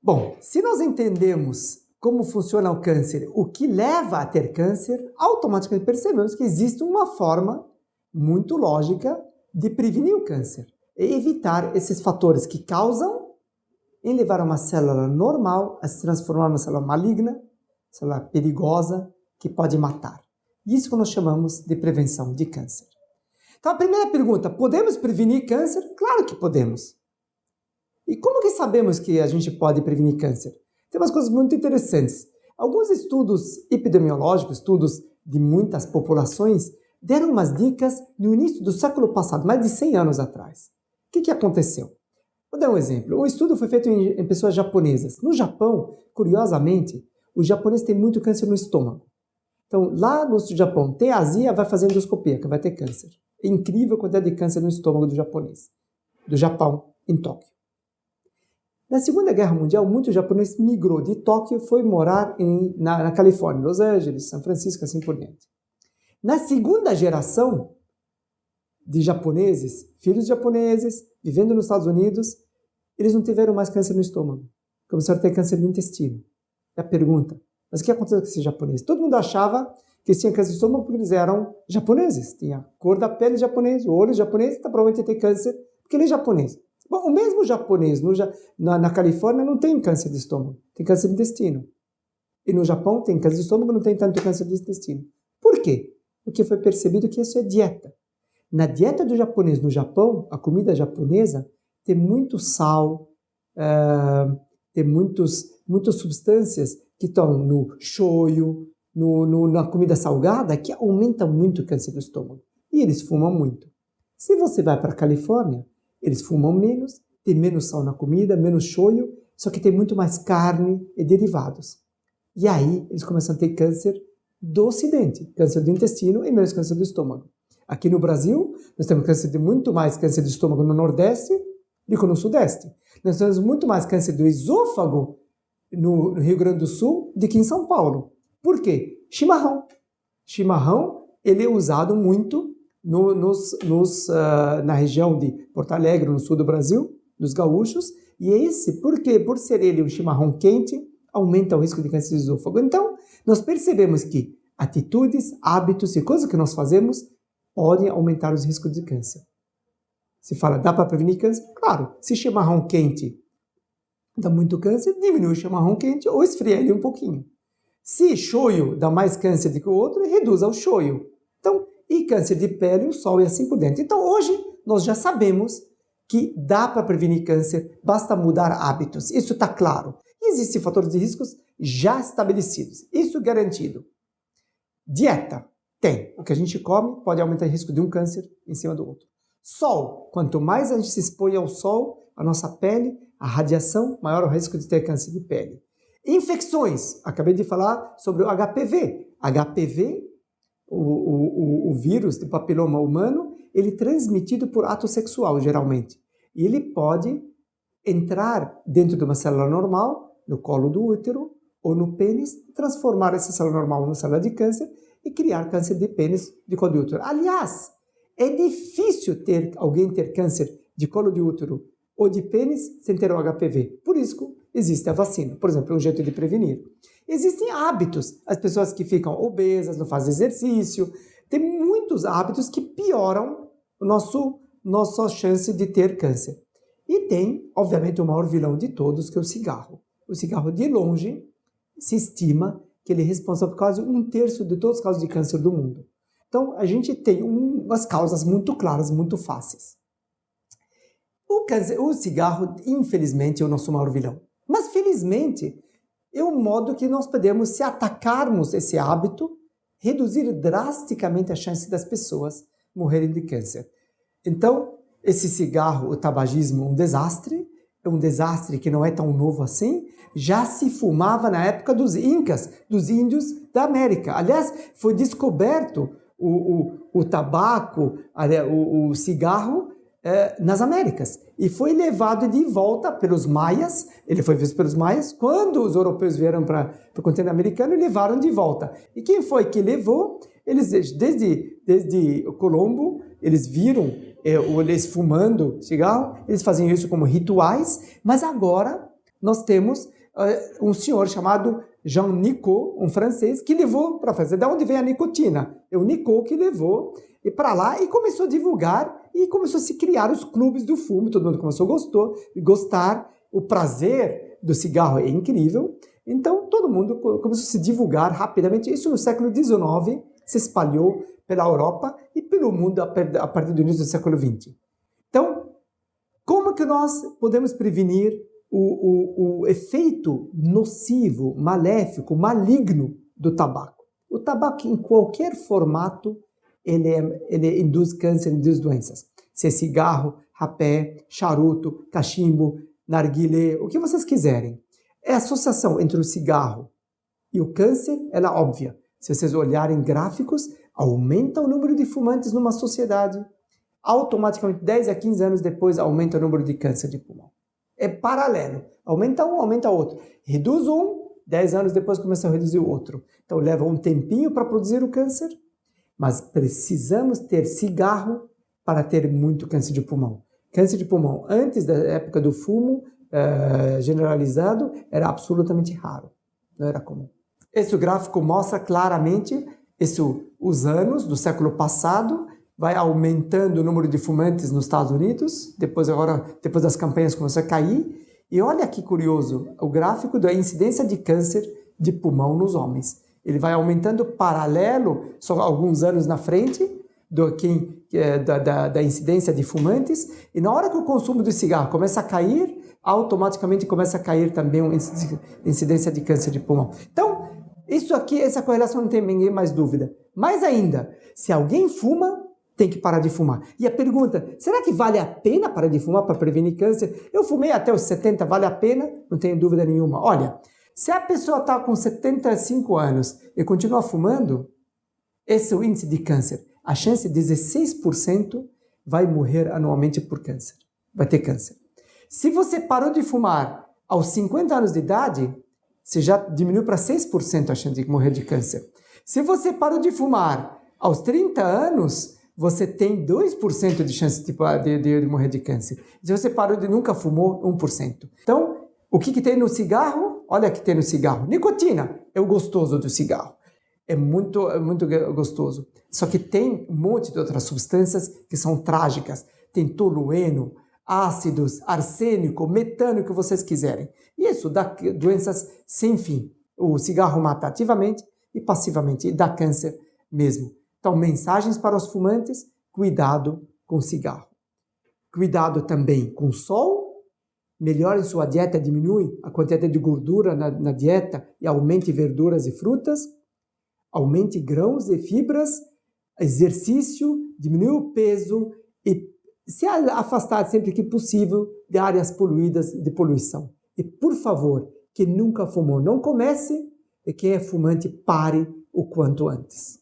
Bom, se nós entendemos como funciona o câncer, o que leva a ter câncer, automaticamente percebemos que existe uma forma muito lógica de prevenir o câncer e evitar esses fatores que causam em levar uma célula normal a se transformar numa célula maligna, célula perigosa, que pode matar. Isso que nós chamamos de prevenção de câncer. Então a primeira pergunta, podemos prevenir câncer? Claro que podemos. E como que sabemos que a gente pode prevenir câncer? Tem umas coisas muito interessantes. Alguns estudos epidemiológicos, estudos de muitas populações, deram umas dicas no início do século passado, mais de 100 anos atrás. O que aconteceu? Vou dar um exemplo. Um estudo foi feito em pessoas japonesas. No Japão, curiosamente, os japoneses têm muito câncer no estômago. Então, lá no Japão, tem azia, vai fazer endoscopia, que vai ter câncer. É incrível a quantidade de câncer no estômago do japonês. Do Japão, em Tóquio. Na Segunda Guerra Mundial, muito japonês migrou de Tóquio e foi morar na Califórnia, Los Angeles, São Francisco, assim por diante. Na segunda geração de japoneses, filhos japoneses, vivendo nos Estados Unidos, eles não tiveram mais câncer no estômago. Começaram a ter câncer no intestino. E a pergunta, mas o que aconteceu com esses japoneses? Todo mundo achava que eles tinham câncer no estômago porque eles eram japoneses. Tinha a cor da pele japonesa, o olho japonês, então provavelmente tem câncer porque ele é japonês. Bom, o mesmo japonês na Califórnia não tem câncer de estômago, tem câncer de intestino. E no Japão tem câncer de estômago, não tem tanto câncer de intestino. Por quê? Porque foi percebido que isso é dieta. Na dieta do japonês no Japão, a comida japonesa tem muito sal, tem muitas substâncias que estão no shoyu, na comida salgada, que aumentam muito o câncer do estômago. E eles fumam muito. Se você vai para a Califórnia, eles fumam menos, tem menos sal na comida, menos shoyu, só que tem muito mais carne e derivados. E aí eles começam a ter câncer do ocidente, câncer do intestino e menos câncer do estômago. Aqui no Brasil, nós temos muito mais câncer do estômago no Nordeste do que no Sudeste. Nós temos muito mais câncer do esôfago no Rio Grande do Sul do que em São Paulo. Por quê? Chimarrão. Chimarrão, ele é usado muito na região de Porto Alegre, no sul do Brasil, dos gaúchos, e esse, porque por ser ele um chimarrão quente, aumenta o risco de câncer de esôfago. Então, nós percebemos que atitudes, hábitos e coisas que nós fazemos podem aumentar os riscos de câncer. Se fala, dá para prevenir câncer? Claro, se chimarrão quente dá muito câncer, diminui o chimarrão quente ou esfria ele um pouquinho. Se shoyu dá mais câncer do que o outro, reduza o shoyu. Então, e câncer de pele, o sol e assim por diante. Então, hoje, nós já sabemos que dá para prevenir câncer, basta mudar hábitos. Isso está claro. E existem fatores de riscos já estabelecidos. Isso garantido. Dieta. Tem. O que a gente come pode aumentar o risco de um câncer em cima do outro. Sol. Quanto mais a gente se expõe ao sol, a nossa pele, a radiação, maior o risco de ter câncer de pele. Infecções. Acabei de falar sobre o HPV. HPV, o vírus do papiloma humano, ele é transmitido por ato sexual, geralmente. E ele pode entrar dentro de uma célula normal, no colo do útero ou no pênis, transformar essa célula normal numa célula de câncer e criar câncer de pênis de colo de útero. Aliás, é difícil alguém ter câncer de colo de útero ou de pênis sem ter o HPV. Por isso existe a vacina. Por exemplo, é um jeito de prevenir. Existem hábitos. As pessoas que ficam obesas, não fazem exercício. Tem muitos hábitos que pioram nossa chance de ter câncer. E tem, obviamente, o maior vilão de todos, que é o cigarro. O cigarro, de longe, se estima que ele é responsável por quase 1/3 de todos os casos de câncer do mundo. Então, a gente tem umas causas muito claras, muito fáceis. O cigarro, infelizmente, é o nosso maior vilão. Mas, felizmente, é um modo que nós podemos, se atacarmos esse hábito, reduzir drasticamente a chance das pessoas morrerem de câncer. Então, esse cigarro, o tabagismo, é um desastre que não é tão novo assim, já se fumava na época dos incas, dos índios da América. Aliás, foi descoberto o tabaco, o cigarro nas Américas. E foi levado de volta pelos maias, ele foi visto pelos maias, quando os europeus vieram para o continente americano, levaram de volta. E quem foi que levou? Eles, desde Colombo, eles viram eles fumando cigarro, eles faziam isso como rituais, mas agora nós temos um senhor chamado Jean Nicot, um francês, que levou para a França. De onde vem a nicotina? É o Nicot que levou para lá e começou a divulgar e começou a se criar os clubes do fumo. Todo mundo começou a gostar. O prazer do cigarro é incrível. Então, todo mundo começou a se divulgar rapidamente. Isso no século XIX se espalhou pela Europa e pelo mundo a partir do início do século XX. Então, como que nós podemos prevenir o efeito nocivo, maléfico, maligno do tabaco? O tabaco, em qualquer formato, ele induz câncer, induz doenças. Se é cigarro, rapé, charuto, cachimbo, narguilé, o que vocês quiserem. A associação entre o cigarro e o câncer, ela é óbvia. Se vocês olharem gráficos, aumenta o número de fumantes numa sociedade. Automaticamente, 10 a 15 anos depois, aumenta o número de câncer de pulmão. É paralelo. Aumenta um, aumenta outro. Reduz um, 10 anos depois começa a reduzir o outro. Então, leva um tempinho para produzir o câncer, mas precisamos ter cigarro para ter muito câncer de pulmão. Câncer de pulmão, antes da época do fumo generalizado, era absolutamente raro. Não era comum. Esse gráfico mostra claramente os anos do século passado, vai aumentando o número de fumantes nos Estados Unidos, depois das campanhas começou a cair, e olha que curioso, o gráfico da incidência de câncer de pulmão nos homens. Ele vai aumentando paralelo, só alguns anos na frente, da incidência de fumantes, e na hora que o consumo de cigarro começa a cair, automaticamente começa a cair também a incidência de câncer de pulmão. Então, isso aqui, essa correlação não tem ninguém mais dúvida. Mais ainda, se alguém fuma, tem que parar de fumar. E a pergunta, será que vale a pena parar de fumar para prevenir câncer? Eu fumei até os 70, vale a pena? Não tenho dúvida nenhuma. Olha, se a pessoa está com 75 anos e continua fumando, esse é o índice de câncer. A chance de 16% vai morrer anualmente por câncer. Vai ter câncer. Se você parou de fumar aos 50 anos de idade, você já diminuiu para 6% a chance de morrer de câncer. Se você parou de fumar aos 30 anos, você tem 2% de chance de morrer de câncer. Se você parou de nunca fumou, 1%. Então, o que tem no cigarro? Olha o que tem no cigarro. Nicotina é o gostoso do cigarro. É muito gostoso. Só que tem um monte de outras substâncias que são trágicas. Tem tolueno, ácidos, arsênico, metano, o que vocês quiserem. E isso dá doenças sem fim. O cigarro mata ativamente e passivamente, e dá câncer mesmo. Então, mensagens para os fumantes, cuidado com o cigarro. Cuidado também com o sol, melhore sua dieta, diminui a quantidade de gordura na dieta e aumente verduras e frutas, aumente grãos e fibras, exercício, diminui o peso e se afastar sempre que possível de áreas poluídas de poluição. E, por favor, quem nunca fumou, não comece, e quem é fumante, pare o quanto antes.